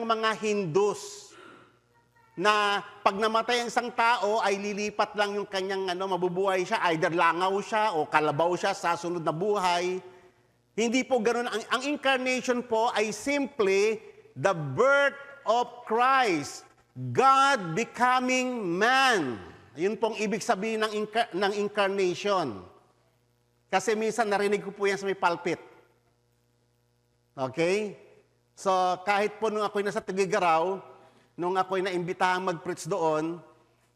mga Hindus na pag namatay ang isang tao ay lilipat lang yung kanyang mabubuhay siya, either langaw siya o kalabaw siya sa sunod na buhay. Hindi po ganoon. Ang incarnation po ay simply the birth of Christ, God becoming man. Yun pong ibig sabihin ng incarnation. Kasi minsan narinig ko po yan sa may pulpit. Okay? So kahit po nung ako'y nasa Tugigaraw, nung ako'y naimbitahang mag-preach doon,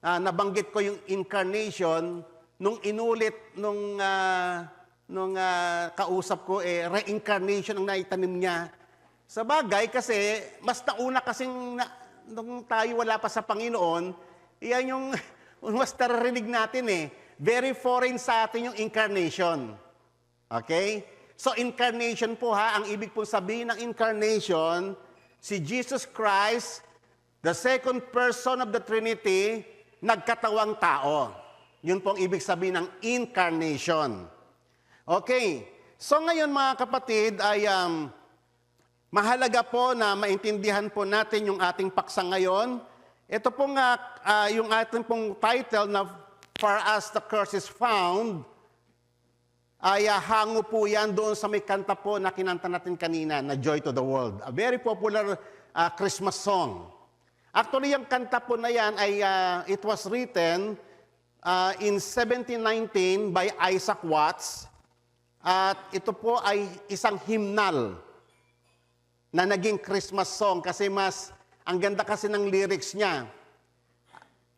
nabanggit ko yung incarnation, nung inulit nung kausap ko, reincarnation ang naitanim niya. Sa bagay, kasi mas nauna kasing nung tayo wala pa sa Panginoon, iyan yung mas naririnig natin Very foreign sa atin yung incarnation. Okay? So incarnation po ang ibig po sabihin ng incarnation, si Jesus Christ, the second person of the Trinity, nagkatawang tao. Yun pong ibig sabihin ng incarnation. Okay. So ngayon mga kapatid ay mahalaga po na maintindihan po natin yung ating paksa ngayon. Ito pong yung ating pong title na For Us the Curse is Found, ay hango po yan doon sa may kanta po na kinanta natin kanina na Joy to the World. A very popular Christmas song. Actually, yung kanta po na yan ay it was written in 1719 by Isaac Watts. At ito po ay isang hymnal na naging Christmas song kasi ang ganda kasi ng lyrics niya.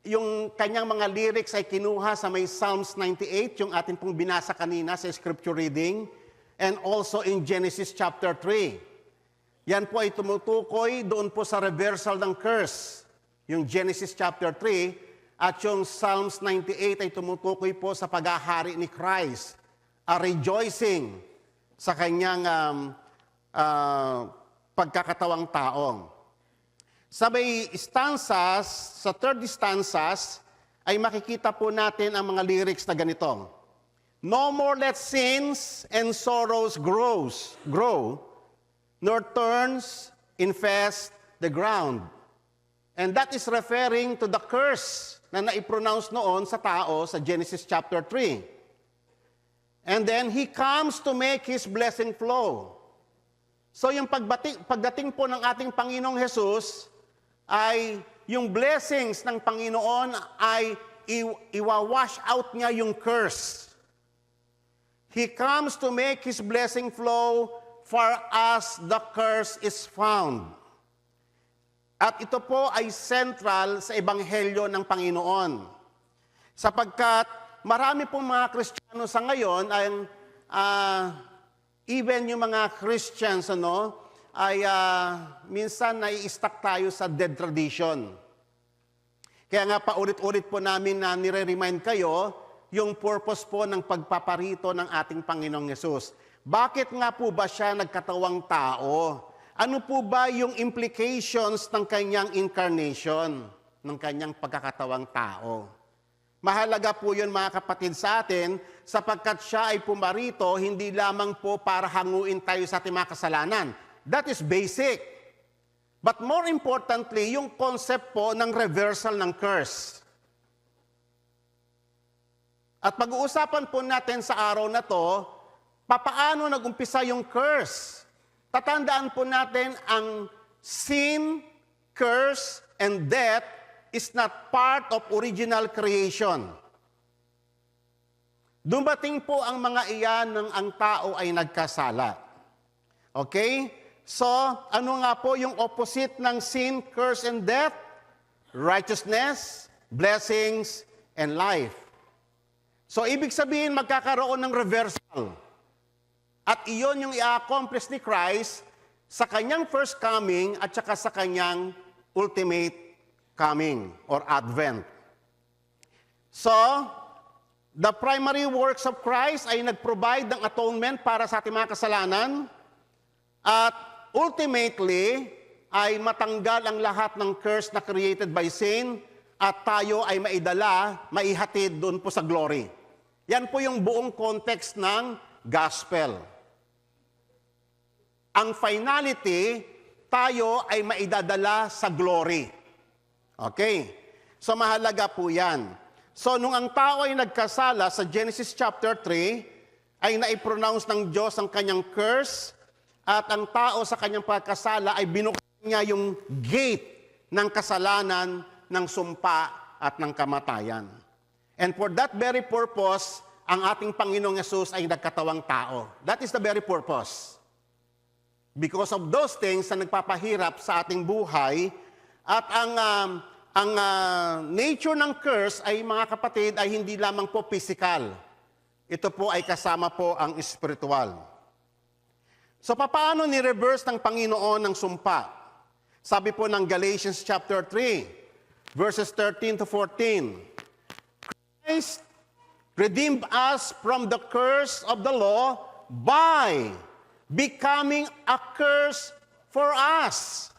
Yung kanyang mga lyrics ay kinuha sa may Psalms 98, yung ating pong binasa kanina sa scripture reading, and also in Genesis chapter 3. Yan po ay tumutukoy doon po sa reversal ng curse, yung Genesis chapter 3, at yung Psalms 98 ay tumutukoy po sa paghahari ni Christ, a rejoicing sa kanyang pagkakatawang taong. Sa may stanzas, sa third stanzas, ay makikita po natin ang mga lyrics na ganito. No more let sins and sorrows grow, nor turns infest the ground. And that is referring to the curse na naipronounce noon sa tao sa Genesis chapter 3. And then, He comes to make His blessing flow. So yung pagdating po ng ating Panginoong Jesus, ay yung blessings ng Panginoon ay iwawash out niya yung curse. He comes to make His blessing flow, for us the curse is found. At ito po ay central sa Ebanghelyo ng Panginoon. Sapagkat marami pong mga Kristiyano sa ngayon ay even yung mga Christians ay minsan nai-stuck tayo sa dead tradition. Kaya nga paulit-ulit po namin na nire-remind kayo yung purpose po ng pagpaparito ng ating Panginoong Yesus. Bakit nga po ba siya nagkatawang tao? Ano po ba yung implications ng kanyang incarnation, ng kanyang pagkakatawang tao? Mahalaga po yun mga kapatid sa atin sapagkat siya ay pumarito hindi lamang po para hanguin tayo sa ating mga kasalanan. That is basic. But more importantly, yung concept po ng reversal ng curse. At pag-uusapan po natin sa araw na to, papaano nag-umpisa yung curse. Tatandaan po natin ang sin, curse, and death is not part of original creation. Dumating po ang mga iyan nang ang tao ay nagkasala. Okay? So, ano nga po yung opposite ng sin, curse, and death? Righteousness, blessings, and life. So, ibig sabihin, magkakaroon ng reversal. At iyon yung i-accomplish ni Christ sa kanyang first coming at saka sa kanyang ultimate coming or advent. So, the primary works of Christ ay nag-provide ng atonement para sa ating mga kasalanan at ultimately ay matanggal ang lahat ng curse na created by sin at tayo ay maihatid doon po sa glory. Yan po yung buong context ng gospel. Ang finality tayo ay maidadala sa glory. Okay? So mahalaga po yan. So nung ang tao ay nagkasala sa Genesis chapter 3, ay naipronounce ng Diyos ang kanyang curse, at ang tao sa kanyang pagkasala ay binuksan niya yung gate ng kasalanan, ng sumpa at ng kamatayan. And for that very purpose, ang ating Panginoong Yesus ay nagkatawang tao. That is the very purpose. Because of those things na nagpapahirap sa ating buhay, at ang nature ng curse ay, mga kapatid, ay hindi lamang po physical. Ito po ay kasama po ang spiritual. So paano ni-reverse ng Panginoon ng sumpa? Sabi po ng Galatians chapter 3, verses 13 to 14. Christ redeemed us from the curse of the law by becoming a curse for us.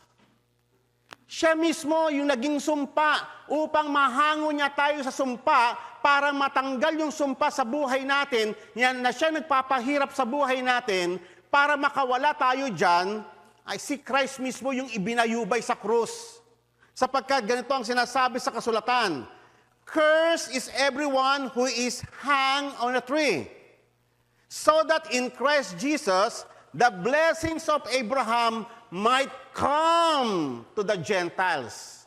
Siya mismo yung naging sumpa upang mahango niya tayo sa sumpa para matanggal yung sumpa sa buhay natin, yan na siya nagpapahirap sa buhay natin para makawala tayo dyan, ay si Christ mismo yung ibinayubay sa krus. Sapagkat ganito ang sinasabi sa kasulatan, "Cursed is everyone who is hung on a tree, so that in Christ Jesus, the blessings of Abraham might come to the Gentiles."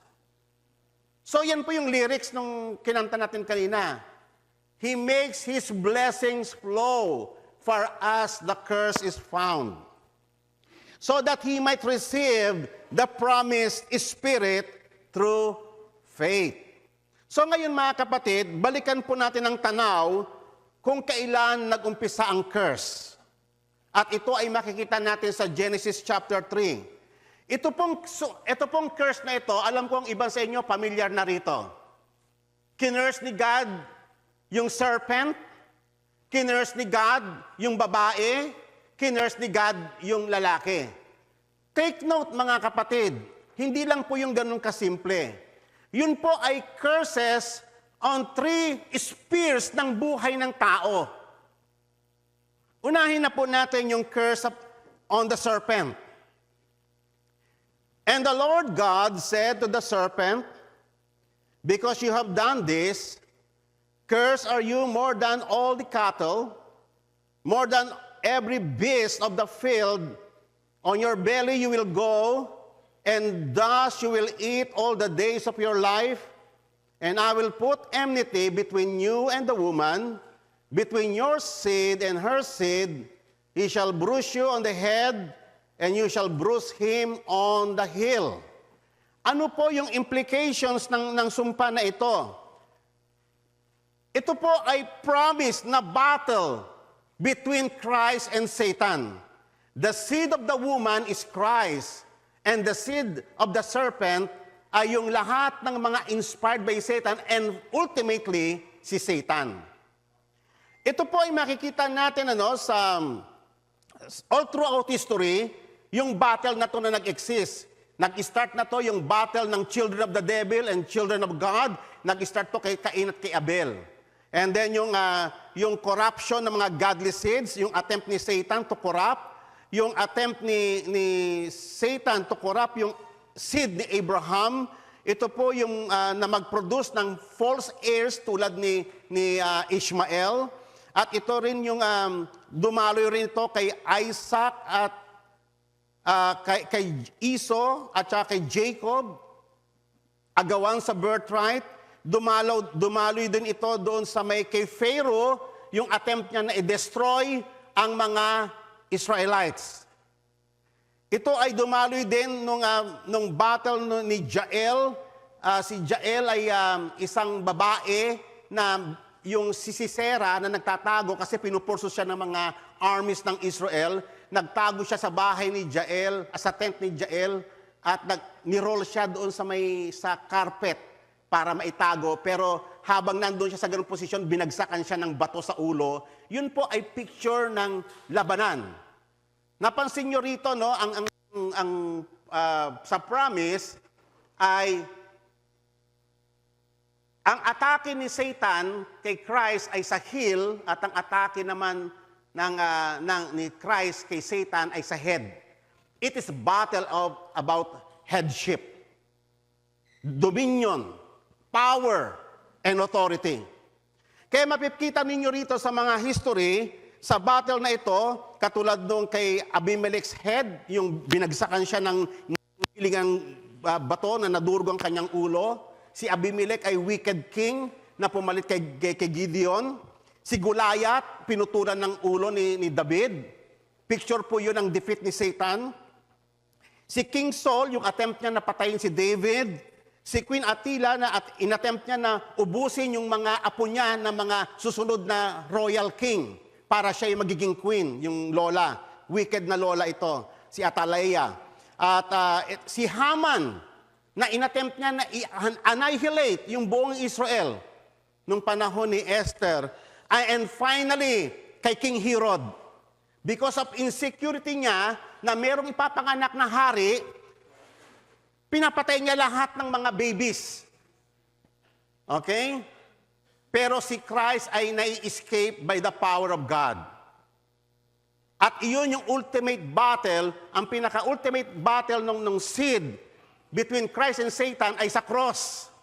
So yan po yung lyrics nung kinanta natin kanina. He makes His blessings flow, for us the curse is found, so that He might receive the promised Spirit through faith. So ngayon, mga kapatid, balikan po natin ang tanaw kung kailan nag-umpisa ang curse. At ito ay makikita natin sa Genesis chapter 3. Ito pong curse na ito, alam ko ang iban sa inyo familiar na rito. Kinurse ni God yung serpent, kinurse ni God yung babae, kinurse ni God yung lalaki. Take note, mga kapatid, hindi lang po yung ganun kasimple. Yun po ay curses on 3 spheres ng buhay ng tao. Unahin na po natin yung curse on the serpent. And the Lord God said to the serpent, "Because you have done this, cursed are you more than all the cattle, more than every beast of the field. On your belly you will go, and thus you will eat all the days of your life. And I will put enmity between you and the woman, between your seed and her seed. He shall bruise you on the head, and you shall bruise him on the heel." Ano po yung implications ng sumpa na ito? Ito po ay promise na battle between Christ and Satan. The seed of the woman is Christ, and the seed of the serpent ay yung lahat ng mga inspired by Satan, and ultimately, si Satan. Ito po ay makikita natin sa all throughout history, yung battle na to na nag-exist. Nag-start na to yung battle ng children of the devil and children of God. Nag-start to kay Cain at kay Abel. And then yung corruption ng mga godly seeds, yung attempt ni Satan to corrupt, yung attempt ni Satan to corrupt yung seed ni Abraham. Ito po yung na mag-produce ng false heirs tulad ni Ishmael. At ito rin yung dumaloy rin ito kay Isaac at kay Esau at saka kay Jacob, agawan sa birthright. Dumaloy din ito doon sa may kay Pharaoh, yung attempt niya na i-destroy ang mga Israelites. Ito ay dumaloy din nung battle ni Jael. Si Jael ay isang babae na yung si Sisera na nagtatago kasi pinupurso siya ng mga armies ng Israel. Nagtago siya sa bahay ni Jael, sa tent ni Jael, at niroll siya doon sa carpet para maitago. Pero habang nandun siya sa ganung posisyon, binagsakan siya ng bato sa ulo. Yun po ay picture ng labanan. Napansin nyo rito, no, sa promise ay ang atake ni Satan kay Christ ay sa heel, at ang atake naman ni Christ kay Satan ay sa head. It is battle about headship, dominion, power, and authority. Kaya mapipikita ninyo rito sa mga history, sa battle na ito, katulad nung kay Abimelech's head, yung binagsakan siya ng hilingang bato na nadurog ang kanyang ulo. Si Abimelech ay wicked king na pumalit kay Gideon. Si Goliath, pinutulan ng ulo ni David. Picture po yun ng defeat ni Satan. Si King Saul, yung attempt niya na patayin si David. Si Queen Attila, na inattempt niya na ubusin yung mga apo niya na mga susunod na royal king para siya yung magiging queen, yung lola. Wicked na lola ito, si Atalaya. At si Haman, na inattempt niya na annihilate yung buong Israel nung panahon ni Esther. And finally, kay King Herod, because of insecurity niya na merong ipapanganak na hari, pinapatay niya lahat ng mga babies. Okay? Pero si Christ ay nai-escape by the power of God. At iyon yung ultimate battle, ang pinaka-ultimate battle ng seed between Christ and Satan ay sa cross.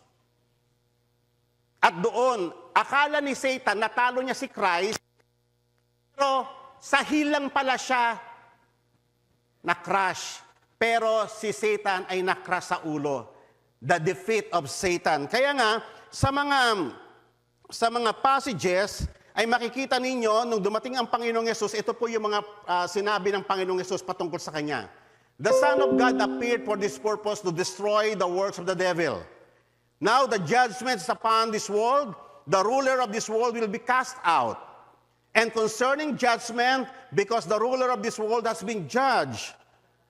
At doon, akala ni Satan, natalo niya si Christ, pero sa hilang pala siya na-crash. Pero si Satan ay na-crash sa ulo. The defeat of Satan. Kaya nga, sa mga passages, ay makikita ninyo, nung dumating ang Panginoong Yesus, ito po yung mga sinabi ng Panginoong Yesus patungkol sa Kanya. The Son of God appeared for this purpose to destroy the works of the devil. Now the judgment is upon this world. The ruler of this world will be cast out. And concerning judgment, because the ruler of this world has been judged.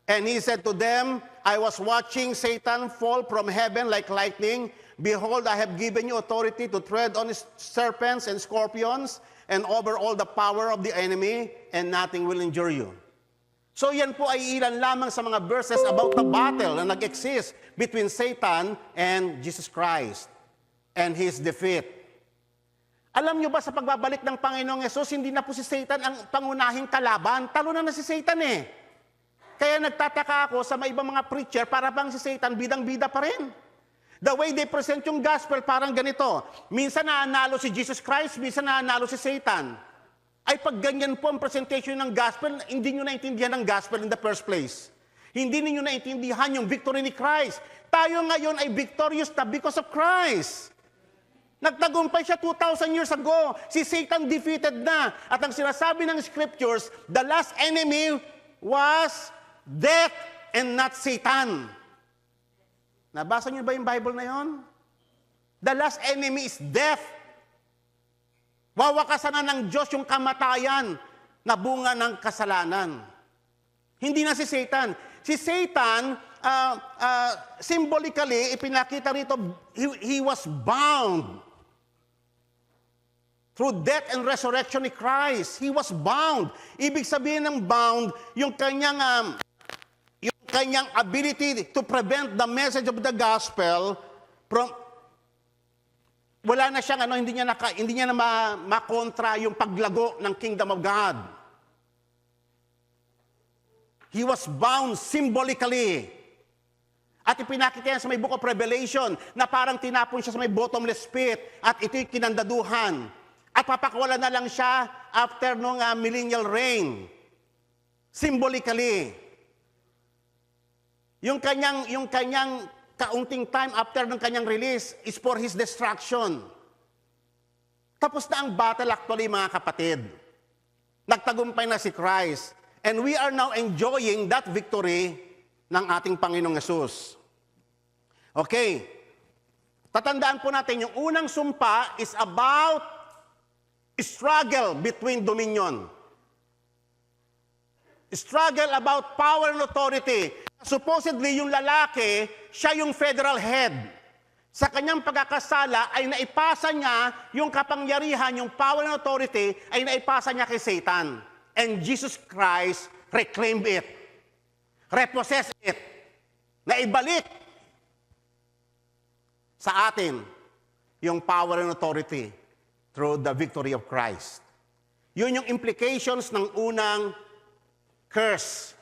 And he said to them, I was watching Satan fall from heaven like lightning. Behold, I have given you authority to tread on serpents and scorpions and over all the power of the enemy, and nothing will injure you. So yan po ay ilan lamang sa mga verses about the battle na nag-exist between Satan and Jesus Christ and his defeat. Alam nyo ba sa pagbabalik ng Panginoong Yesus, hindi na po si Satan ang pangunahing kalaban. Talo na si Satan eh. Kaya nagtataka ako sa mga ibang mga preacher, para bang si Satan bidang-bida pa rin. The way they present yung gospel, parang ganito. Minsan naanalo si Jesus Christ, minsan naanalo si Satan. Ay pag ganyan po ang presentation ng gospel, hindi nyo naintindihan ang gospel in the first place. Hindi niyo naintindihan yung victory ni Christ. Tayo ngayon ay victorious na because of Christ. Nagtagumpay siya 2,000 years ago. Si Satan defeated na. At ang sinasabi ng scriptures, the last enemy was death and not Satan. Nabasa niyo ba yung Bible na yon? The last enemy is death. Wawakasan na ng Diyos yung kamatayan na bunga ng kasalanan. Hindi na si Satan. Si Satan, symbolically, ipinakita rito, he was bound. Through death and resurrection ni Christ, he was bound. Ibig sabihin ng bound, yung kanyang ability to prevent the message of the gospel from wala na siyang hindi niya na makontra yung paglago ng kingdom of God. He was bound symbolically. At ipinakita yan sa may Book of Revelation na parang tinapon siya sa may bottomless pit at ito'y kinandaduhan. At papakawalan na lang siya after nung millennial reign. Symbolically. Yung kanyang kaunting time after ng kanyang release is for his destruction. Tapos na ang battle actually, mga kapatid. Nagtagumpay na si Christ. And we are now enjoying that victory ng ating Panginoong Yesus. Okay. Tatandaan po natin, yung unang sumpa is about struggle between dominion. Struggle about power and authority. Supposedly, yung lalaki, siya yung federal head. Sa kanyang pagkakasala, ay naipasa niya yung kapangyarihan, yung power and authority, ay naipasa niya kay Satan. And Jesus Christ reclaimed it. Repossessed it. Naibalik sa atin yung power and authority through the victory of Christ. Yun yung implications ng unang curse.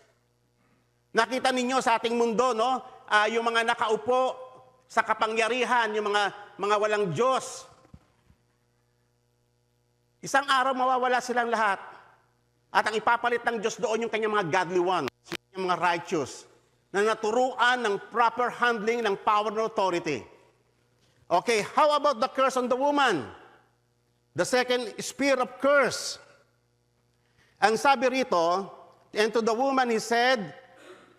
Nakita ninyo sa ating mundo, no? Yung mga nakaupo sa kapangyarihan, yung mga walang Diyos. Isang araw mawawala silang lahat. At ang ipapalit ng Diyos doon yung kanyang mga godly ones, yung mga righteous, na naturuan ng proper handling ng power and authority. Okay, how about the curse on the woman? The second spirit of curse. Ang sabi rito, and to the woman he said,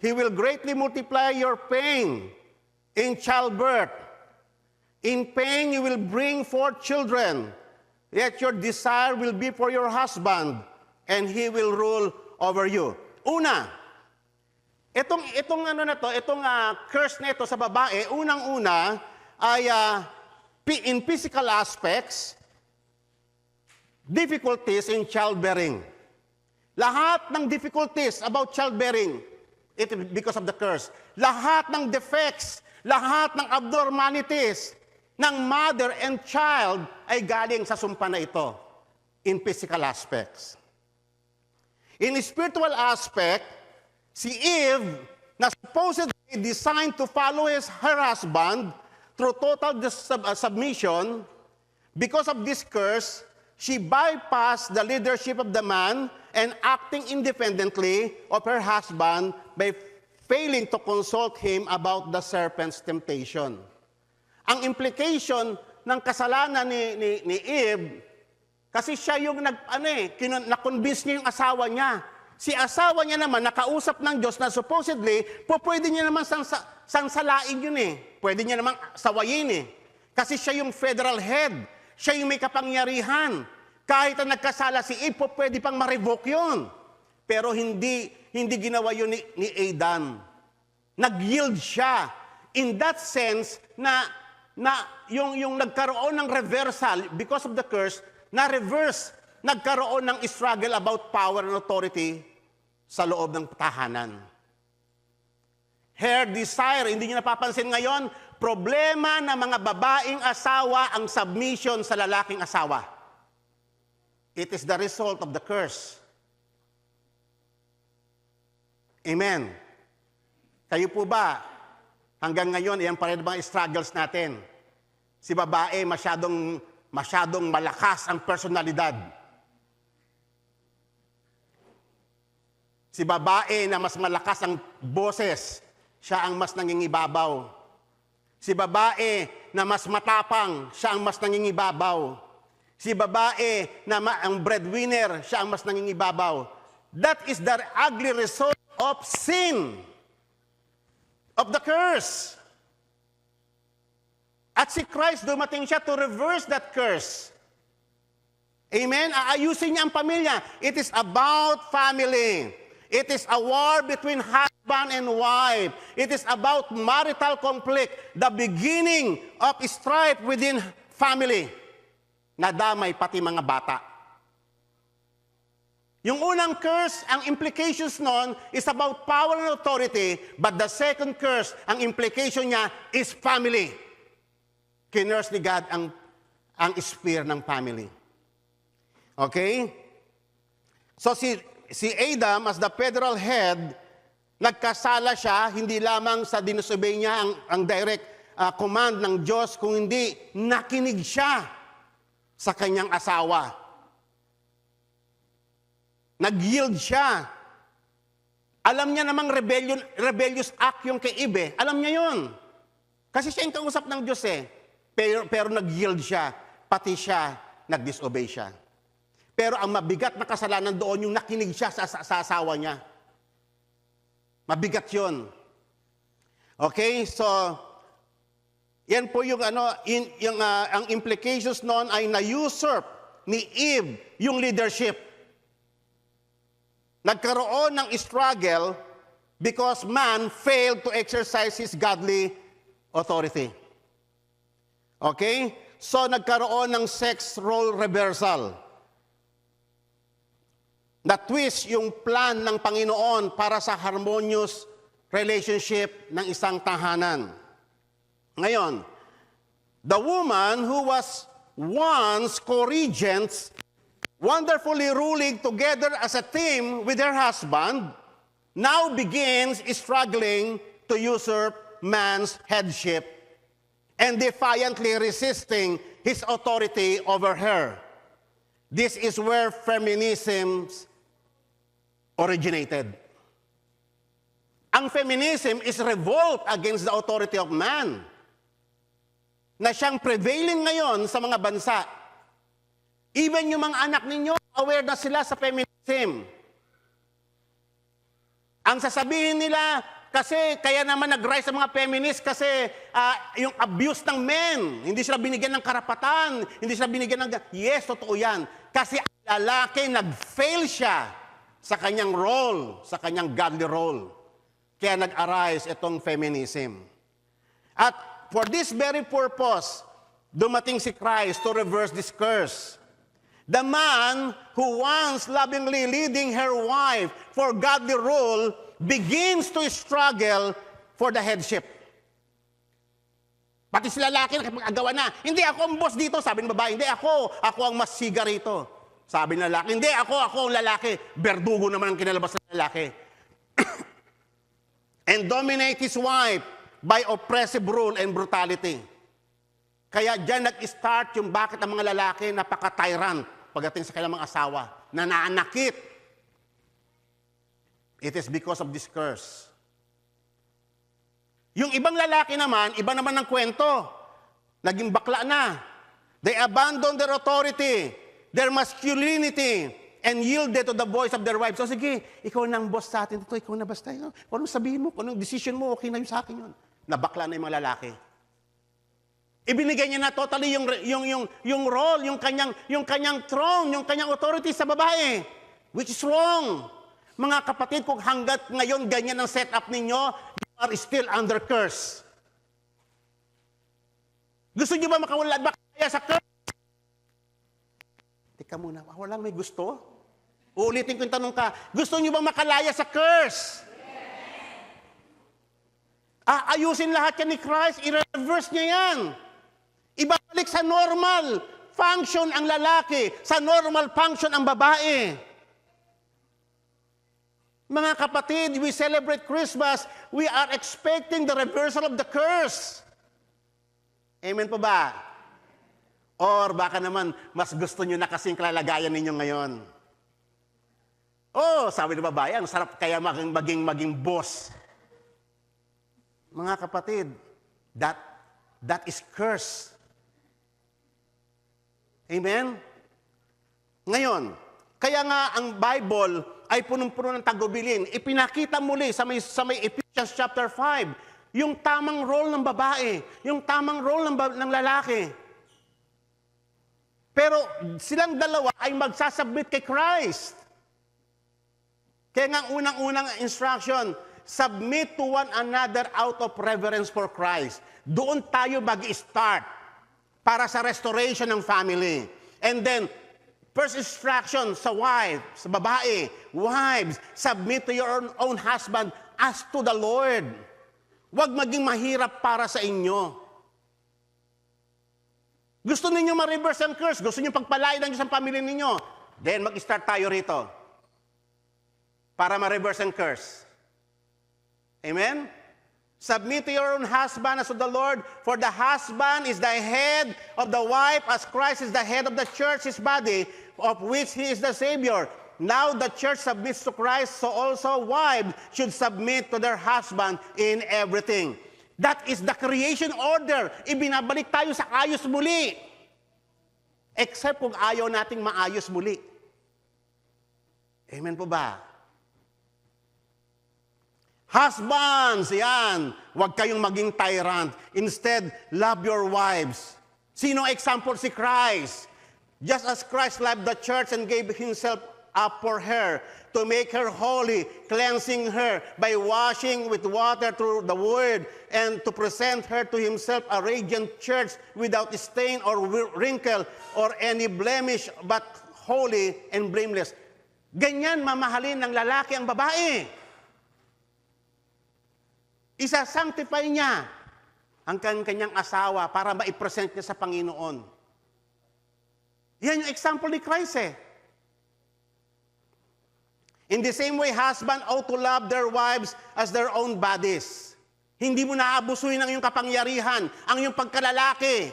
He will greatly multiply your pain in childbirth. In pain you will bring forth children, yet your desire will be for your husband, and he will rule over you. Una, itong curse na ito sa babae, unang-una ay in physical aspects, difficulties in childbearing. Lahat ng difficulties about childbearing, because of the curse. Lahat ng defects, lahat ng abnormalities ng mother and child ay galing sa sumpa na ito in physical aspects. In spiritual aspect, si Eve, na supposedly designed to follow her husband through total submission, because of this curse, she bypassed the leadership of the man and acting independently of her husband by failing to consult him about the serpent's temptation. Ang implication ng kasalanan ni Eve, kasi siya yung na-convince niya yung asawa niya. Si asawa niya naman, nakausap ng Diyos na supposedly, pwede niya naman sansalain yun eh. Pwede niya naman sawayin eh. Kasi siya yung federal head. Siya yung may kapangyarihan. Kahit na nagkasala si Eve, pwede pang ma-revoke yun. Pero hindi ginawa yun ni Adam. Nag-yield siya. In that sense, na yung nagkaroon ng reversal because of the curse, na-reverse, nagkaroon ng struggle about power and authority sa loob ng tahanan. Her desire, hindi niyo napapansin ngayon, problema ng mga babaeng asawa ang submission sa lalaking asawa. It is the result of the curse. Amen. Kayo po ba, hanggang ngayon, iyan pa rin mga struggles natin? Si babae, masyadong malakas ang personalidad. Si babae na mas malakas ang boses, siya ang mas nangingibabaw. Si babae na mas matapang, siya ang mas nangingibabaw. Si babae na ang breadwinner, siya ang mas nangingibabaw. That is the ugly result of sin, of the curse. At si Christ, dumating siya to reverse that curse. Amen? Aayusin niya ang pamilya. It is about family. It is a war between husband and wife. It is about marital conflict, the beginning of strife within family. Nadamay pati mga bata. Yung unang curse, ang implications nun is about power and authority, but the second curse, ang implication niya is family. Kinurse ni God ang sphere ng family. Okay? So si Adam, as the federal head, nagkasala siya, hindi lamang sa disobey niya ang direct command ng Diyos, kung hindi nakinig siya sa kanyang asawa. Nag-yield siya. Alam niya namang rebellious act yung kay Eve. Alam niya yun. Kasi siya yung kausap ng Diyos eh. Pero nag-yield siya. Pati siya, nag-disobey siya. Pero ang mabigat na kasalanan doon, yung nakinig siya sa asawa niya. Mabigat yun. Okay, so yan po yung ang implications noon ay na-usurp ni Eve yung leadership. Nagkaroon ng struggle because man failed to exercise his godly authority. Okay? So nagkaroon ng sex role reversal. Na-twist yung plan ng Panginoon para sa harmonious relationship ng isang tahanan. Ngayon, the woman who was once co-regents, wonderfully ruling together as a team with her husband, now begins struggling to usurp man's headship and defiantly resisting his authority over her. This is where feminism originated. Ang feminism is revolt against the authority of man na siyang prevailing ngayon sa mga bansa. Even yung mga anak ninyo, aware na sila sa feminism. Ang sasabihin nila, kasi kaya naman nag-rise sa mga feminists kasi yung abuse ng men, hindi sila binigyan ng karapatan, hindi sila binigyan ng... Yes, totoo yan. Kasi ang lalaki, nag-fail siya sa kanyang role, sa kanyang godly role. Kaya nag-arise itong feminism. At for this very purpose, dumating si Christ to reverse this curse. The man who once lovingly leading her wife for godly role begins to struggle for the headship. Pati si lalaki nakapag-agawa na, hindi ako ang boss dito, sabi ng babae, hindi ako ang mas siga rito. Sabi ng lalaki, hindi ako ang lalaki, berdugo naman ang kinalabas ng lalaki. And dominate his wife by oppressive rule and brutality. Kaya dyan nag-start yung bakit ang mga lalaki napaka-tyrant pagdating sa kanilang mga asawa, na naanakit. It is because of this curse. Yung ibang lalaki naman, iba naman ng kwento. Naging bakla na. They abandoned their authority, their masculinity, and yielded to the voice of their wives. So sige, ikaw na ang boss sa atin dito, ikaw na basta. Kung anong sabihin mo, kung anong decision mo, okay na yun sa akin yun. Nabakla na yung mga lalaki. Ibinigay niya na totally yung role, yung kanyang throne, yung kanyang authority sa babae. Which is wrong. Mga kapatid, kung hanggat ngayon ganyan ang setup ninyo, you are still under curse. Gusto niyo ba makawala ba kaya sa curse? Teka muna, walang may gusto? Uulitin ko yung tanong ka, gusto niyo ba makalaya sa curse? Ayusin lahat yan ni Christ, i-reverse niya yan. Ibabalik sa normal function ang lalaki, sa normal function ang babae. Mga kapatid, we celebrate Christmas, we are expecting the reversal of the curse. Amen po ba? Or baka naman, mas gusto nyo na kasing kalalagayan ninyo ngayon. Oh, sabi ng babae, ang sarap kaya maging boss. Mga kapatid, that is curse. Amen? Ngayon, kaya nga ang Bible ay punong-puno ng tagubilin. Ipinakita muli sa may Ephesians chapter 5, yung tamang role ng babae, yung tamang role ng lalaki. Pero silang dalawa ay magsasubmit kay Christ. Kaya nga unang-unang instruction, submit to one another out of reverence for Christ. Doon tayo mag-start para sa restoration ng family. And then, first instruction sa wife, sa babae, wives, submit to your own husband as to the Lord. Huwag maging mahirap para sa inyo. Gusto ninyo ma-reverse ang curse, gusto ninyo pagpalain ang Diyos ang pamilya ninyo, then mag-start tayo rito para ma-reverse ang curse. Amen? Submit to your own husband as to the Lord, for the husband is the head of the wife, as Christ is the head of the church, his body, of which he is the Savior. Now the church submits to Christ, so also wives should submit to their husband in everything. That is the creation order. Ibinabalik tayo sa ayos muli. Except kung ayaw nating maayos muli. Amen po ba? Husbands, yan. Huwag kayong maging tyrant. Instead, love your wives. Sino example? Si Christ. Just as Christ loved the church and gave himself up for her, to make her holy, cleansing her by washing with water through the word, and to present her to himself a radiant church without stain or wrinkle or any blemish, but holy and blameless. Ganyan mamahalin ng lalaki ang babae. Isa-sanctify niya ang kanyang asawa para maipresent niya sa Panginoon. Yan yung example ni Christ eh. In the same way, husbands ought to love their wives as their own bodies. Hindi mo naabusuin ang iyong kapangyarihan, ang iyong pagkalalaki.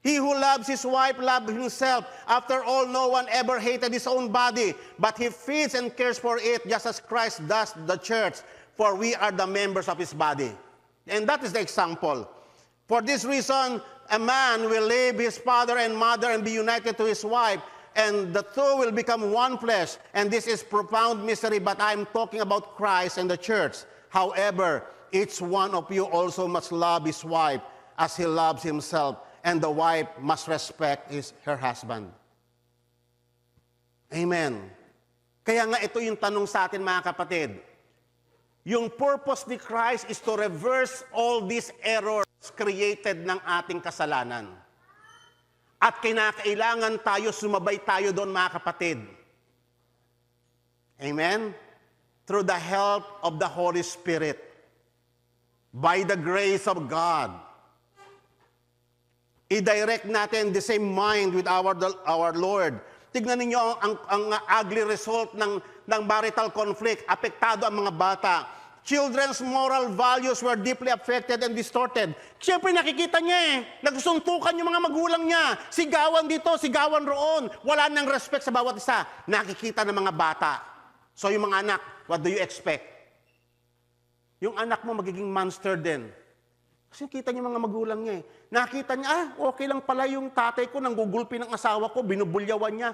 He who loves his wife loves himself. After all, no one ever hated his own body, but he feeds and cares for it just as Christ does the church, for we are the members of his body. And that is the example. For this reason, a man will leave his father and mother and be united to his wife, and the two will become one flesh. And this is profound mystery, but I'm talking about Christ and the church. However, each one of you also must love his wife as he loves himself, and the wife must respect her husband. Amen. Kaya nga ito yung tanong sa atin, mga kapatid. Yung purpose ni Christ is to reverse all these errors created ng ating kasalanan. At kinakailangan tayo, sumabay tayo doon, mga kapatid. Amen? Through the help of the Holy Spirit. By the grace of God. I-direct natin the same mind with our Lord. Tignan ninyo ang ugly result ng marital conflict. Apektado ang mga bata. Children's moral values were deeply affected and distorted. Siyempre nakikita niya nagsuntukan yung mga magulang niya. Sigawan dito, sigawan roon. Wala nang respect sa bawat isa. Nakikita ng mga bata. So yung mga anak, what do you expect? Yung anak mo magiging monster din. Kasi kita niya mga magulang niya Nakita niya, okay lang pala yung tatay ko, nanggugulpi ng asawa ko, binubulyawan niya.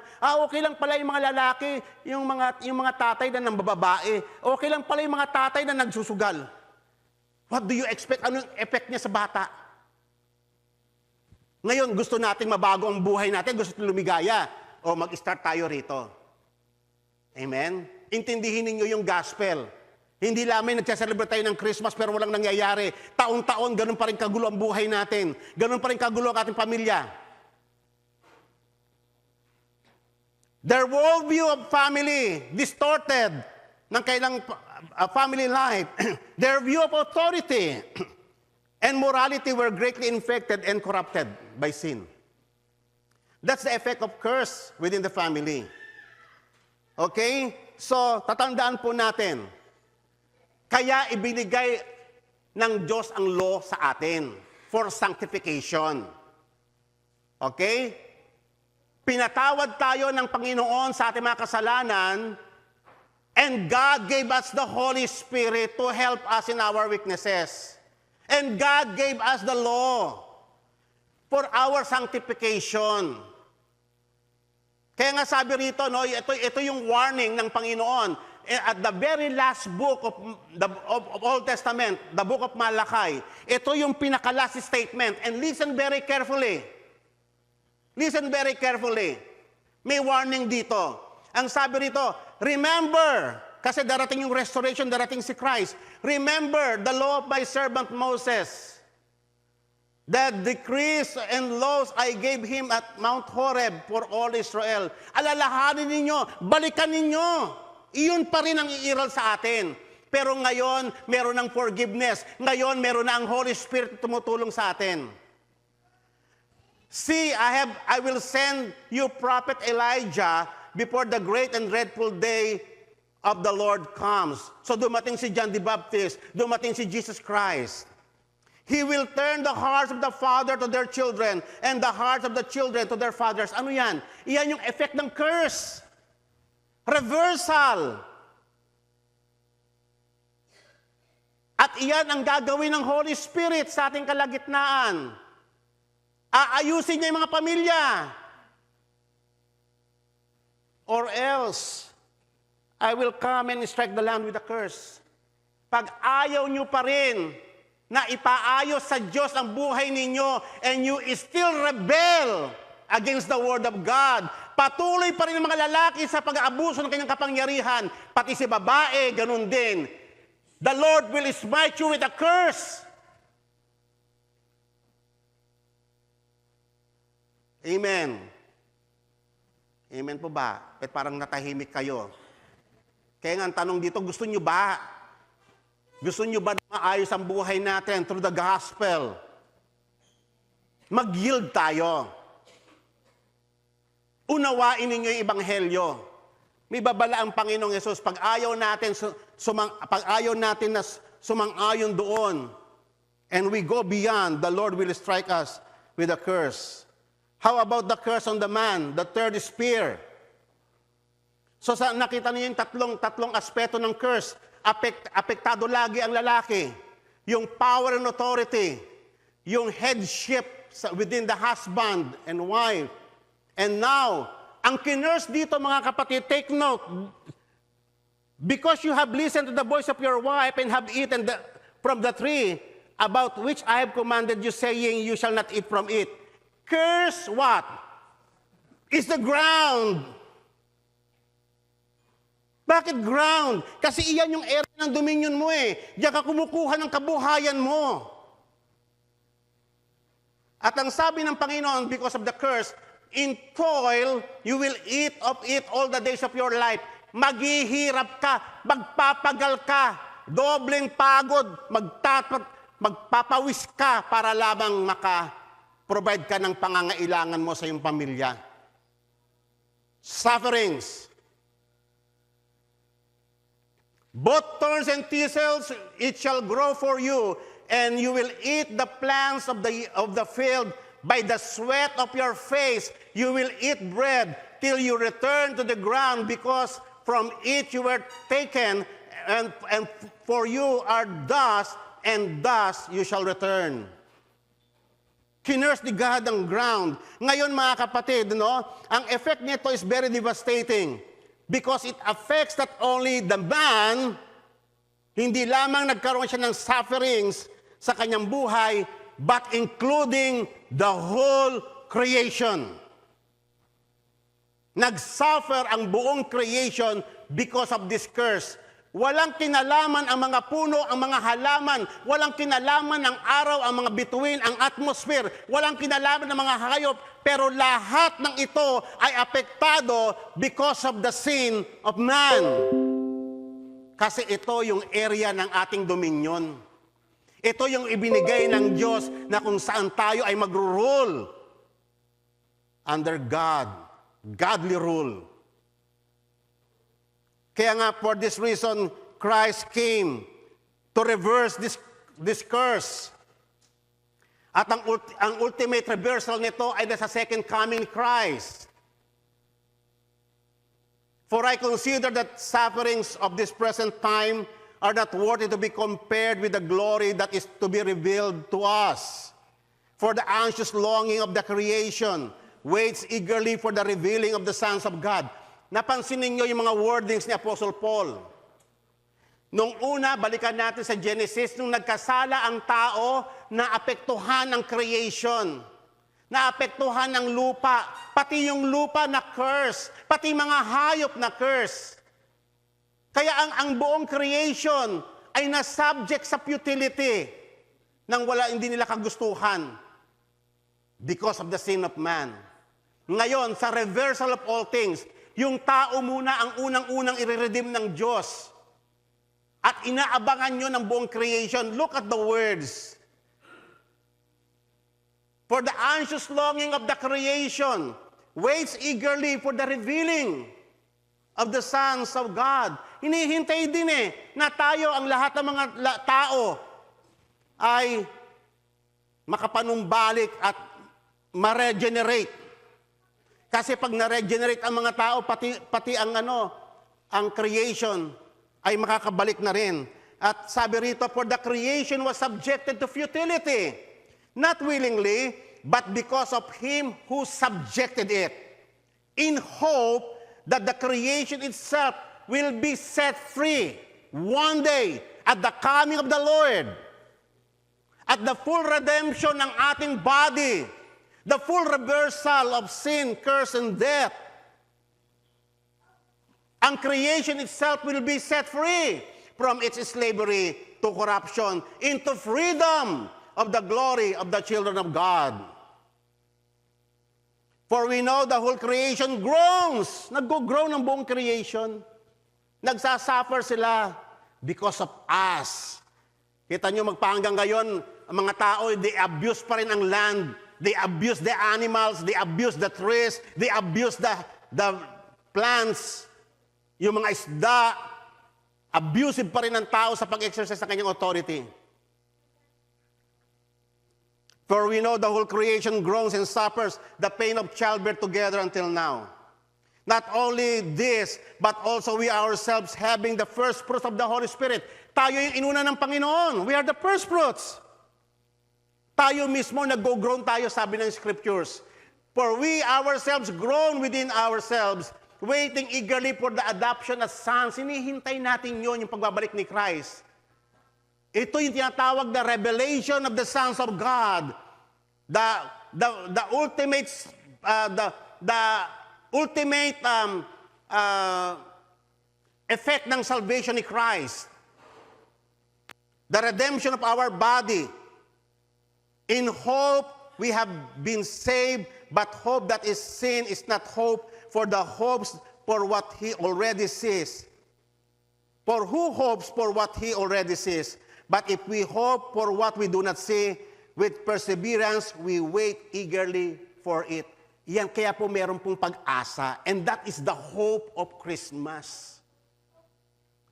Okay lang pala yung mga lalaki, yung mga tatay na nambababae. Okay lang pala yung mga tatay na nagsusugal. What do you expect? Ano yung effect niya sa bata? Ngayon, gusto nating mabago ang buhay natin, gusto natin lumigaya. O mag-start tayo rito. Amen? Intindihin ninyo yung gospel. Hindi lamang nagsaselebrate tayo ng Christmas pero walang nangyayari. Taon-taon, ganun pa rin kagulo ang buhay natin. Ganun pa rin kagulo ang ating pamilya. Their worldview of family, distorted ng kailang family life. Their view of authority and morality were greatly infected and corrupted by sin. That's the effect of curse within the family. Okay? So, tatandaan po natin, kaya ibinigay ng Diyos ang law sa atin for sanctification. Okay? Pinatawad tayo ng Panginoon sa ating mga kasalanan, and God gave us the Holy Spirit to help us in our weaknesses. And God gave us the law for our sanctification. Kaya nga sabi rito, ito yung warning ng Panginoon. At the very last book of Old Testament, the book of Malachi, ito yung pinaka-last statement. And listen very carefully. Listen very carefully. May warning dito. Ang sabi rito, remember, kasi darating yung restoration, darating si Christ. Remember the law of my servant Moses, the decrees and laws I gave him at Mount Horeb for all Israel. Alalahanin ninyo, balikan ninyo. Iyon pa rin ang iiral sa atin. Pero ngayon, meron ng forgiveness. Ngayon, meron na ang Holy Spirit tumutulong sa atin. See, I will send you prophet Elijah before the great and dreadful day of the Lord comes. So dumating si John the Baptist, dumating si Jesus Christ. He will turn the hearts of the father to their children and the hearts of the children to their fathers. Ano yan? Iyan yung effect ng curse. Reversal. At iyan ang gagawin ng Holy Spirit sa ating kalagitnaan. Aayusin niya yung mga pamilya. Or else, I will come and strike the land with a curse. Pag ayaw nyo pa rin na ipaayos sa Diyos ang buhay ninyo and you still rebel against the Word of God, patuloy pa rin ang mga lalaki sa pag-aabuso ng kanyang kapangyarihan, pati si babae, ganun din. The Lord will smite you with a curse. Amen. Amen po ba? At parang natahimik kayo. Kaya nga ang tanong dito, gusto nyo ba? Gusto nyo ba na maayos ang buhay natin through the gospel? Mag-yield tayo. Unawain ninyo yung ebanghelyo. May babala ang Panginoong Yesus pag ayaw natin, na sumang-ayon doon, and we go beyond, the Lord will strike us with a curse. How about the curse on the man? The third spear. So nakita niyo yung tatlong aspeto ng curse. Apektado lagi ang lalaki. Yung power and authority. Yung headship within the husband and wife. And now, ang kinurse dito mga kapatid, take note. Because you have listened to the voice of your wife and have eaten from the tree about which I have commanded you, saying, you shall not eat from it. Curse what? Is the ground. Bakit ground? Kasi iyan yung area ng dominion mo eh. Diyan ka kumukuha ng kabuhayan mo. At ang sabi ng Panginoon, because of the curse, in toil, you will eat of it all the days of your life. Maghihirap ka, magpapagal ka, dobleng pagod, magpapawis ka para lamang maka-provide ka ng pangangailangan mo sa iyong pamilya. Sufferings. Both thorns and thistles, it shall grow for you, and you will eat the plants of the field. By the sweat of your face, you will eat bread till you return to the ground, because from it you were taken, and for you are dust, and dust you shall return. Kinurse ni God ang ground. Ngayon mga kapatid, ang effect nito is very devastating. Because it affects not only the man, hindi lamang nagkaroon siya ng sufferings sa kanyang buhay, but including the whole creation. Nag-suffer ang buong creation because of this curse. Walang kinalaman ang mga puno, ang mga halaman. Walang kinalaman ang araw, ang mga bituin, ang atmosphere. Walang kinalaman ang mga hayop. Pero lahat ng ito ay apektado because of the sin of man. Kasi ito yung area ng ating dominion. Ito yung ibinigay ng Diyos na kung saan tayo ay magro-rule under God. Godly rule. Kaya nga, for this reason, Christ came to reverse this curse. At ang ultimate reversal nito ay nasa second coming Christ. For I consider that sufferings of this present time are not worthy to be compared with the glory that is to be revealed to us. For the anxious longing of the creation waits eagerly for the revealing of the sons of God. Napansin ninyo yung mga wordings ni Apostle Paul. Nung una, balikan natin sa Genesis, nung nagkasala ang tao, naapektuhan ang creation. Naapektuhan ang lupa. Pati yung lupa na curse. Pati mga hayop na curse. Kaya ang buong creation ay na-subject sa futility nang hindi nila kagustuhan because of the sin of man. Ngayon, sa reversal of all things, yung tao muna ang unang-unang i-redeem ng Diyos. At inaabangan nyo ng buong creation. Look at the words. For the anxious longing of the creation waits eagerly for the revealing of the sons of God. Hinihintay din na tayo, ang lahat ng mga tao, ay makapanumbalik at ma-regenerate. Kasi pag na-regenerate ang mga tao, pati ang creation ay makakabalik na rin. At sabi rito, for the creation was subjected to futility, not willingly, but because of him who subjected it, in hope that the creation itself will be set free one day at the coming of the Lord. At the full redemption ng ating body, the full reversal of sin, curse, and death. Ang creation itself will be set free from its slavery to corruption into freedom of the glory of the children of God. For we know the whole creation groans. Nag-groan ang buong creation. Nagsasuffer sila because of us. Kita nyo magpahanggang ngayon, ang mga tao, they abuse pa rin ang land. They abuse the animals, they abuse the trees, they abuse the plants. yung mga isda, abusive pa rin ang tao sa pag-exercise ng kanyang authority. For we know the whole creation groans and suffers the pain of childbirth together until now. Not only this, but also we ourselves having the first fruits of the Holy Spirit. Tayo yung inuna ng Panginoon. We are the first fruits. Tayo mismo, nag-groan tayo, sabi ng Scriptures. For we ourselves groan within ourselves, waiting eagerly for the adoption as sons. Hinihintay natin yon, yung pagbabalik ni Christ. Ito yung tinatawag na revelation of the sons of God. The ultimate effect ng salvation ni Christ. The redemption of our body. In hope we have been saved, but hope that is seen is not hope, for the hopes for what he already sees. For who hopes for what he already sees? But if we hope for what we do not see, with perseverance, we wait eagerly for it. Yan, kaya po meron pong pag-asa. And that is the hope of Christmas.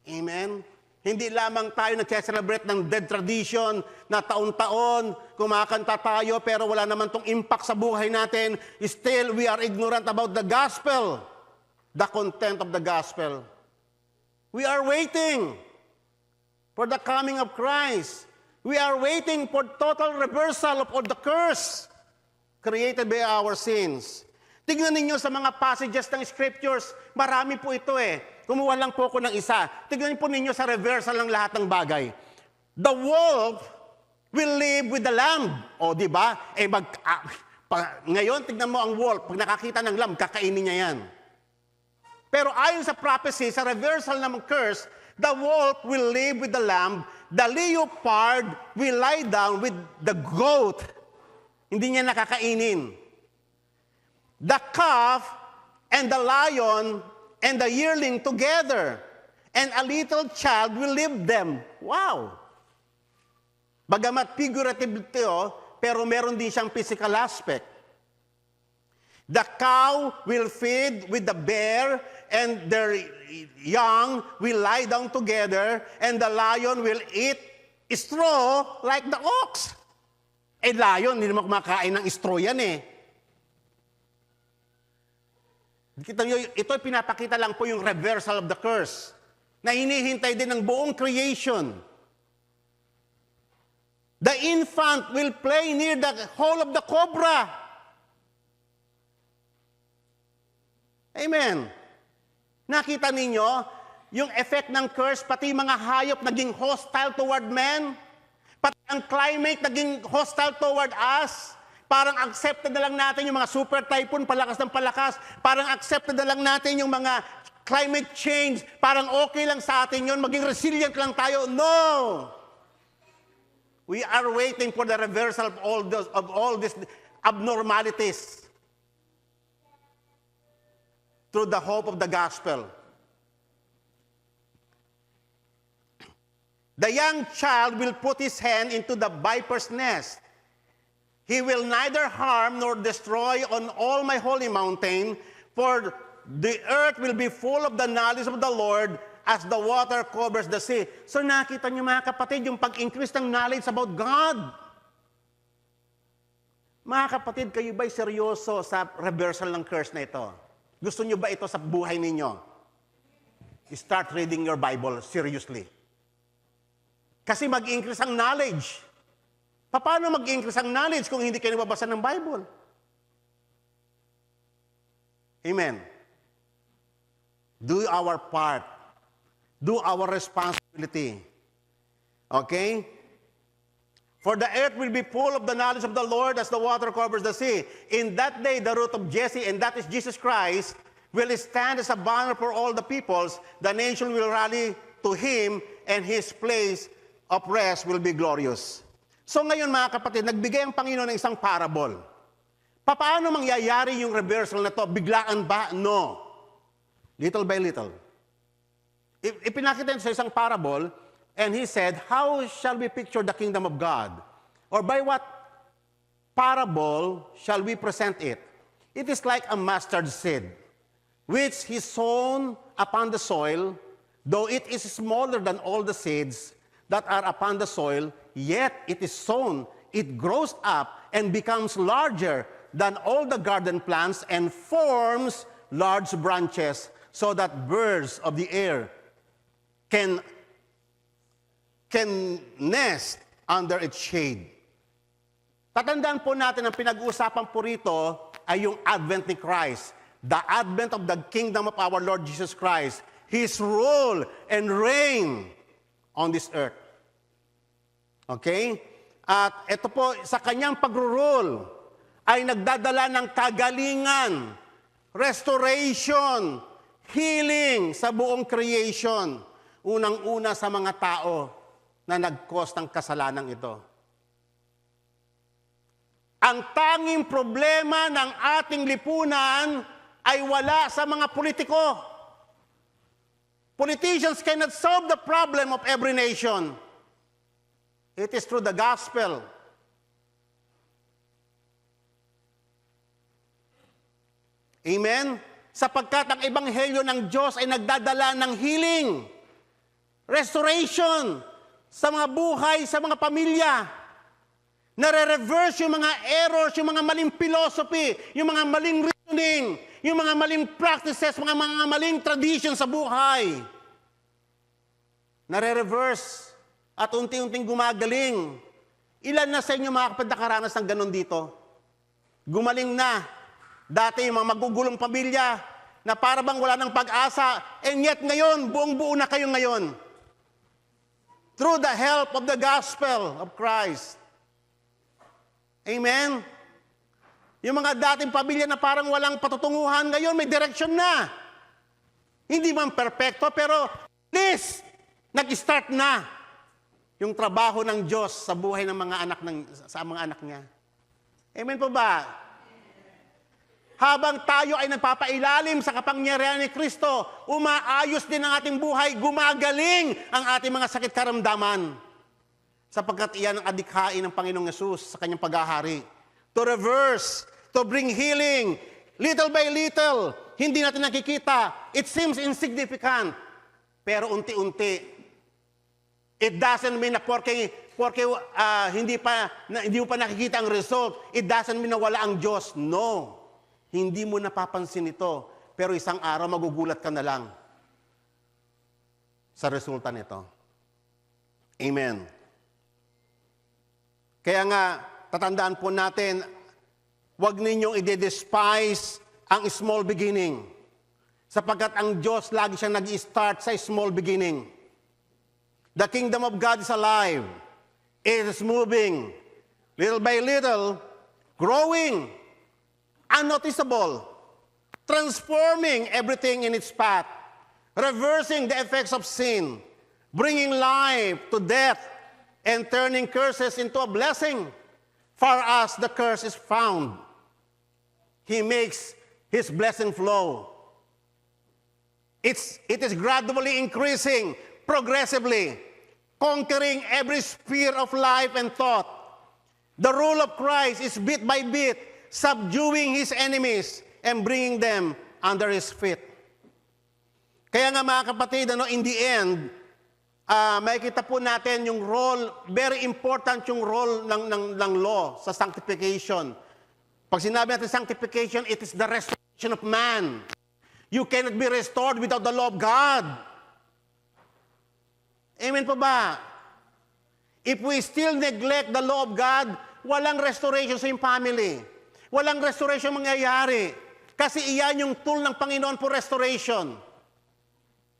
Amen? Hindi lamang tayo nag-celebrate ng dead tradition na taon-taon, kumakanta tayo, pero wala naman tong impact sa buhay natin. Still, we are ignorant about the gospel, the content of the gospel. We are waiting for the coming of Christ. We are waiting for total reversal of all the curse created by our sins. Tingnan ninyo sa mga passages ng Scriptures, marami po ito eh. Kumuha lang po ako ng isa. Tingnan po ninyo sa reversal ng lahat ng bagay. The wolf will live with the lamb. O, di ba? Ngayon, tignan mo ang wolf. Pag nakakita ng lamb, kakainin niya yan. Pero ayon sa prophecy, sa reversal ng curse, the wolf will live with the lamb, the leopard will lie down with the goat. Hindi niya nakakainin. The calf and the lion and the yearling together, and a little child will lead them. Wow! Bagamat figurative ito, pero meron din siyang physical aspect. The cow will feed with the bear, and their young will lie down together, and the lion will eat straw like the ox. Eh, lion, hindi naman kumakain ng straw yan eh. Kita nyo, ito pinapakita lang po yung reversal of the curse na hinihintay din ng buong creation. The infant will play near the hole of the cobra. Amen. Nakita ninyo, yung effect ng curse, pati mga hayop naging hostile toward man, pati ang climate naging hostile toward us. Parang accepted na lang natin yung mga super typhoon, palakas ng palakas. Parang accepted na lang natin yung mga climate change. Parang okay lang sa atin yun, maging resilient lang tayo. No! We are waiting for the reversal of all these abnormalities through the hope of the gospel. The young child will put his hand into the viper's nest. He will neither harm nor destroy on all my holy mountain, for the earth will be full of the knowledge of the Lord as the water covers the sea. So nakita niyo mga kapatid, yung pag-increase ng knowledge about God. Mga kapatid, kayo ba'y seryoso sa reversal ng curse na ito? Gusto niyo ba ito sa buhay ninyo? Start reading your Bible seriously. Kasi mag-increase ang knowledge. Paano mag-increase ang knowledge kung hindi kayo nababasa ng Bible? Amen. Do our part. Do our responsibility. Okay? For the earth will be full of the knowledge of the Lord as the water covers the sea. In that day, the root of Jesse, and that is Jesus Christ, will stand as a banner for all the peoples. The nation will rally to him, and his place of rest will be glorious. So ngayon mga kapatid, nagbigay ang Panginoon ng isang parable. Paano mangyayari yung reversal na to? Biglaan ba? No. Little by little. Ipinakita niya sa isang parable, and he said, how shall we picture the kingdom of God? Or by what parable shall we present it? It is like a mustard seed, which he sown upon the soil, though it is smaller than all the seeds that are upon the soil, yet it is sown, it grows up and becomes larger than all the garden plants and forms large branches so that birds of the air can nest under its shade. Tatandaan po natin ang pinag-uusapan po rito ay yung advent ni Christ. The advent of the kingdom of our Lord Jesus Christ. His rule and reign on this earth. Okay? At ito po, sa kanyang pag-rule ay nagdadala ng kagalingan, restoration, healing sa buong creation. Unang-una sa mga tao na nag-cause ng kasalanan ito. Ang tanging problema ng ating lipunan ay wala sa mga politiko. Politicians cannot solve the problem of every nation. It is through the gospel. Amen? Sapagkat ang ebanghelyo ng Diyos ay nagdadala ng healing, restoration sa mga buhay, sa mga pamilya. Nare-reverse yung mga errors, yung mga maling philosophy, yung mga maling reasoning, yung mga maling practices, mga maling tradition sa buhay. Nare-reverse at unti-unting gumagaling. Ilan na sa inyo mga kapatid nakaranas ng ganun dito? Gumaling na. Dati yung mga magugulong pamilya na para bang wala ng pag-asa, and yet ngayon, buong-buo na kayo ngayon. Through the help of the gospel of Christ. Amen? Yung mga dating pamilya na parang walang patutunguhan ngayon, may direction na. Hindi man perfecto, pero at least, nag-start na yung trabaho ng Diyos sa buhay ng mga anak sa mga anak niya. Amen po ba? Habang tayo ay nagpapailalim sa kapangyarihan ni Kristo, umaayos din ang ating buhay, gumagaling ang ating mga sakit karamdaman. Sapagkat iyan ang adikhain ng Panginoong Yesus sa kanyang paghahari. To reverse, to bring healing, little by little, hindi natin nakikita. It seems insignificant, pero unti-unti. It doesn't mean na porque hindi mo pa nakikita ang result, it doesn't mean na wala ang Diyos. No. Hindi mo napapansin ito, pero isang araw magugulat ka na lang sa resulta nito. Amen. Kaya nga, tatandaan po natin, huwag ninyong i-despise ang small beginning. Sapagkat ang Diyos lagi siyang nag-i-start sa small beginning. The kingdom of God is alive. It is moving. Little by little, growing, unnoticeable, transforming everything in its path, reversing the effects of sin, bringing life to death, and turning curses into a blessing. For us, the curse is found. He makes His blessing flow. It is gradually increasing, progressively, conquering every sphere of life and thought. The rule of Christ is bit by bit, subduing His enemies and bringing them under His feet. Kaya nga mga kapatid, in the end, makikita po natin yung role, very important yung role ng law sa sanctification. Pag sinabi natin sanctification, it is the restoration of man. You cannot be restored without the law of God. Amen po ba? If we still neglect the law of God, walang restoration sa yung family. Walang restoration mangyayari. Kasi iyan yung tool ng Panginoon for restoration.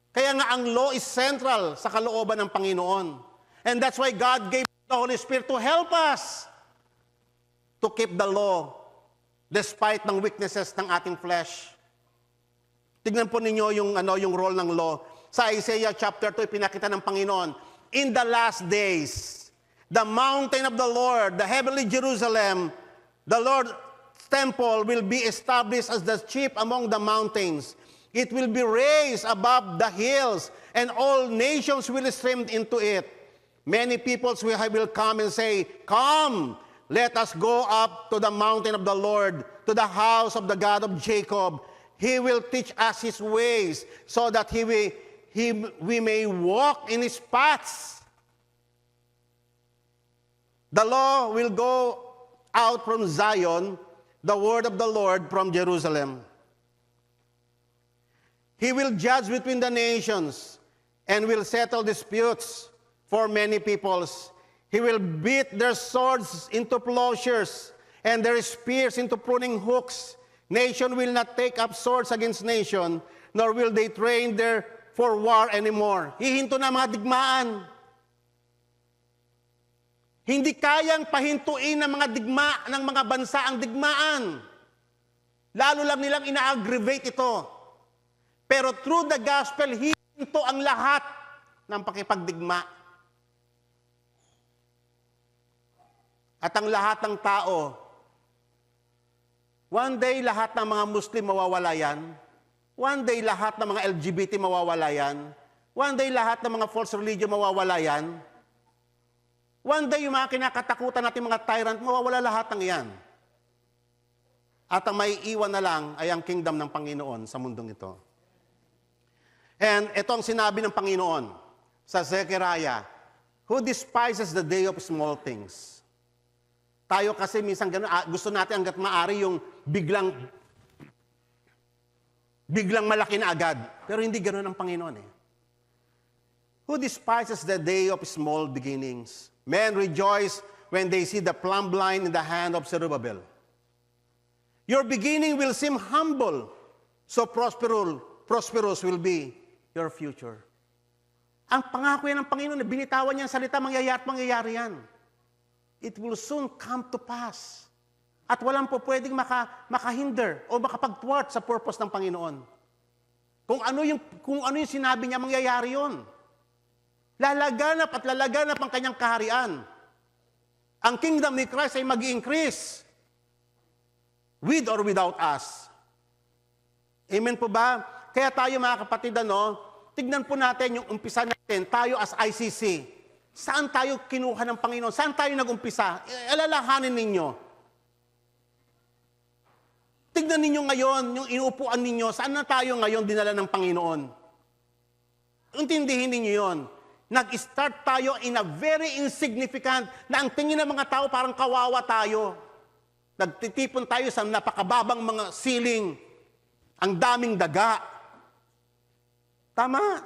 Kaya nga ang law is central sa kalooban ng Panginoon. And that's why God gave the Holy Spirit to help us to keep the law despite ng weaknesses ng ating flesh. Tignan po ninyo yung role ng law. Sa Isaiah chapter 2, pinakita ng Panginoon, in the last days, the mountain of the Lord, the heavenly Jerusalem, the Lord's temple will be established as the chief among the mountains. It will be raised above the hills, and all nations will stream into it. Many peoples will come and say, "Come, let us go up to the mountain of the Lord, to the house of the God of Jacob. He will teach us His ways so that we may walk in His paths. The law will go out from Zion, the word of the Lord from Jerusalem. He will judge between the nations and will settle disputes for many peoples. He will beat their swords into plowshares and their spears into pruning hooks. Nation will not take up swords against nation, nor will they train there for war anymore. Hihinto na mga digmaan. Hindi kayang pahintuin ng mga ng mga bansa ang digmaan. Lalo lang nilang ina-aggravate ito. Pero through the gospel, hihinto ang lahat ng pakipagdigma. At ang lahat ng tao, one day lahat ng mga Muslim mawawala yan. One day lahat ng mga LGBT mawawala yan. One day lahat ng mga false religion mawawala yan. One day yung mga kinakatakutan natin mga tyrant, mawawala lahat ng yan. At ang may iwan na lang ay ang kingdom ng Panginoon sa mundong ito. And ito ang sinabi ng Panginoon sa Zechariah, who despises the day of small things. Tayo kasi minsan ganun, gusto natin hanggat maaari yung biglang malaki na agad. Pero hindi ganun ang Panginoon eh. Who despises the day of small beginnings? Men rejoice when they see the plumb line in the hand of Zerubbabel. Your beginning will seem humble, so prosperous will be your future. Ang pangako yan ng Panginoon, binitawan niya ang salita, mangyayari yan. It will soon come to pass. At walang po pwedeng makahinder o makapag-thwart sa purpose ng Panginoon. Kung ano yung sinabi niya, mangyayari yun. Lalaganap at lalaganap ang kanyang kaharian. Ang kingdom ni Christ ay mag-increase with or without us. Amen po ba? Kaya tayo mga kapatid, tignan po natin yung umpisa natin, tayo as ICC. Saan tayo kinuha ng Panginoon? Saan tayo nag-umpisa? Alalahanin ninyo. Tignan ninyo ngayon, yung inuupuan ninyo, saan na tayo ngayon dinala ng Panginoon? Intindihin ninyo yon. Nag-start tayo in a very insignificant, na ang tingin ng mga tao parang kawawa tayo. Nagtitipon tayo sa napakababang mga ceiling. Ang daming daga. Tama.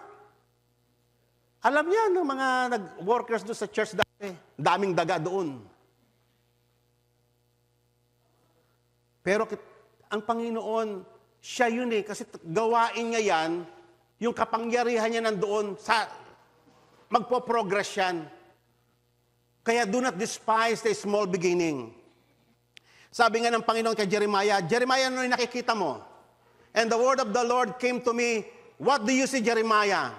Alam niya ng mga workers doon sa church dati, daming daga doon. Pero ang Panginoon, siya yun eh, kasi gawain niya yan, yung kapangyarihan niya nandoon, magpo-progress yan. Kaya do not despise the small beginning. Sabi nga ng Panginoon kay Jeremiah, ano yung nakikita mo? And the word of the Lord came to me, what do you see, Jeremiah?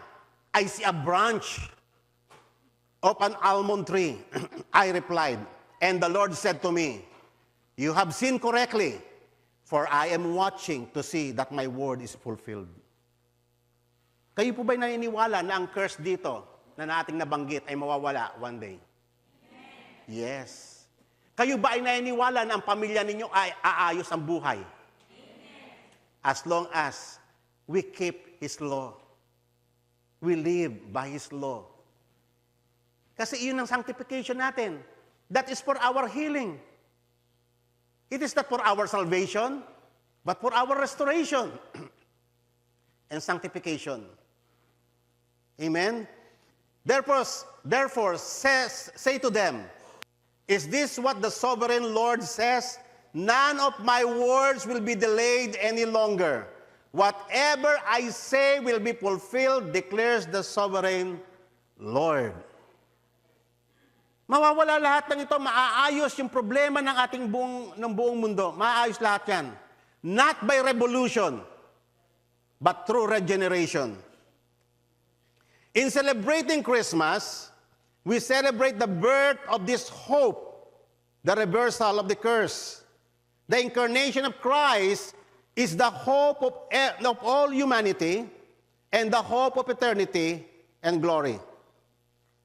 I see a branch of an almond tree. I replied, and the Lord said to me, you have seen correctly, for I am watching to see that my word is fulfilled. Kayo po ba'y naniniwala na ang curse dito na nating nabanggit ay mawawala one day? Amen. Yes. Kayo ba ay naniniwala na ang pamilya ninyo ay aayos ang buhay? Amen. As long as we keep His law. We live by His law. Kasi iyon ang sanctification natin. That is for our healing. It is not for our salvation, but for our restoration and sanctification. Amen? Therefore say to them, is this what the sovereign Lord says? None of my words will be delayed any longer. Whatever I say will be fulfilled, declares the sovereign Lord. Mawawala lahat ng ito, maaayos yung problema ng ating buong mundo. Maaayos lahat yan. Not by revolution, but through regeneration. In celebrating Christmas, we celebrate the birth of this hope, the reversal of the curse. The incarnation of Christ is the hope of all humanity and the hope of eternity and glory.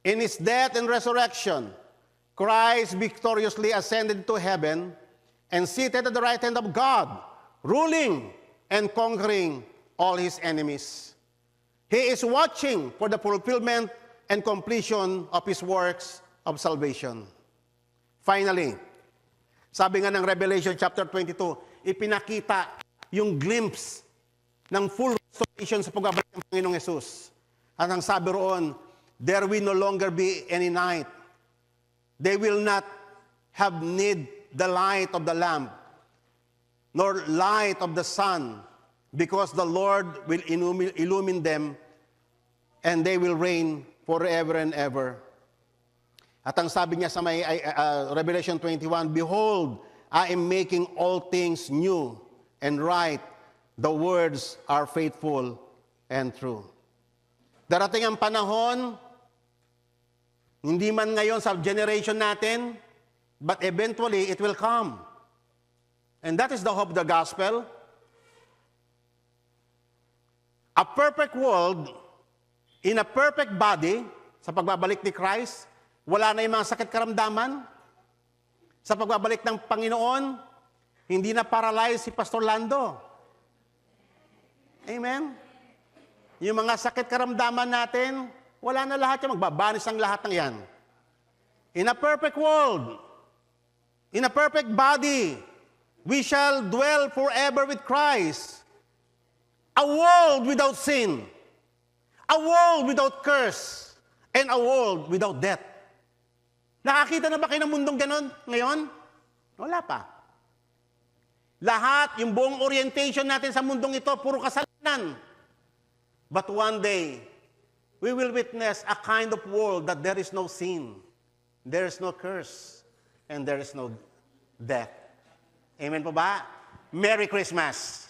In His death and resurrection, Christ victoriously ascended to heaven and seated at the right hand of God, ruling and conquering all his enemies. He is watching for the fulfillment and completion of his works of salvation. Finally, sabi nga ng Revelation chapter 22, ipinakita yung glimpse ng full restoration sa pagbabalik ng Panginoong Yesus. At ang sabi roon, there will no longer be any night. They will not have need the light of the lamp, nor light of the sun, because the Lord will illumine them, and they will reign forever and ever. At ang sabi niya sa may Revelation 21, behold, I am making all things new and right. The words are faithful and true. Darating ang panahon, hindi man ngayon sa generation natin, but eventually it will come. And that is the hope of the gospel. A perfect world in a perfect body, sa pagbabalik ni Christ, wala na yung mga sakit karamdaman. Sa pagbabalik ng Panginoon, hindi na paralyzed si Pastor Lando. Amen? Yung mga sakit karamdaman natin, wala na lahat yan. Magbabanis ang lahat ng yan. In a perfect world, in a perfect body, we shall dwell forever with Christ. A world without sin. A world without curse. And a world without death. Nakakita na ba kayo ng mundong ganon ngayon? Wala pa. Lahat, yung buong orientation natin sa mundong ito, puro kasalanan. But one day, we will witness a kind of world that there is no sin, there is no curse, and there is no death. Amen po ba? Merry Christmas!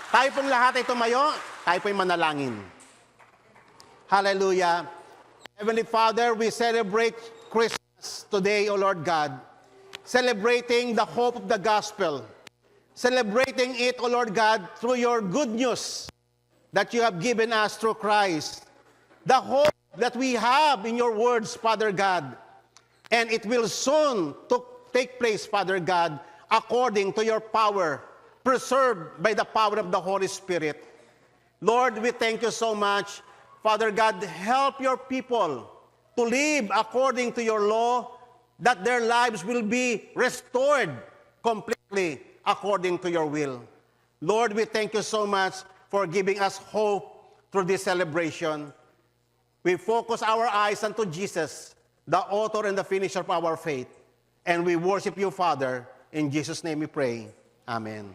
Tayo pong lahat ay tumayo, tayo po'y manalangin. Hallelujah! Heavenly Father, we celebrate Christmas today, O Lord God, celebrating the hope of the gospel, celebrating it, O Lord God, through your good news that you have given us through Christ, the hope that we have in your words, Father God, and it will soon take place, Father God, according to your power, preserved by the power of the Holy Spirit. Lord, we thank you so much. Father God, help your people to live according to your law, that their lives will be restored completely according to your will. Lord, we thank you so much for giving us hope through this celebration. We focus our eyes unto Jesus, the author and the finisher of our faith, and we worship you, Father. In Jesus' name we pray. Amen.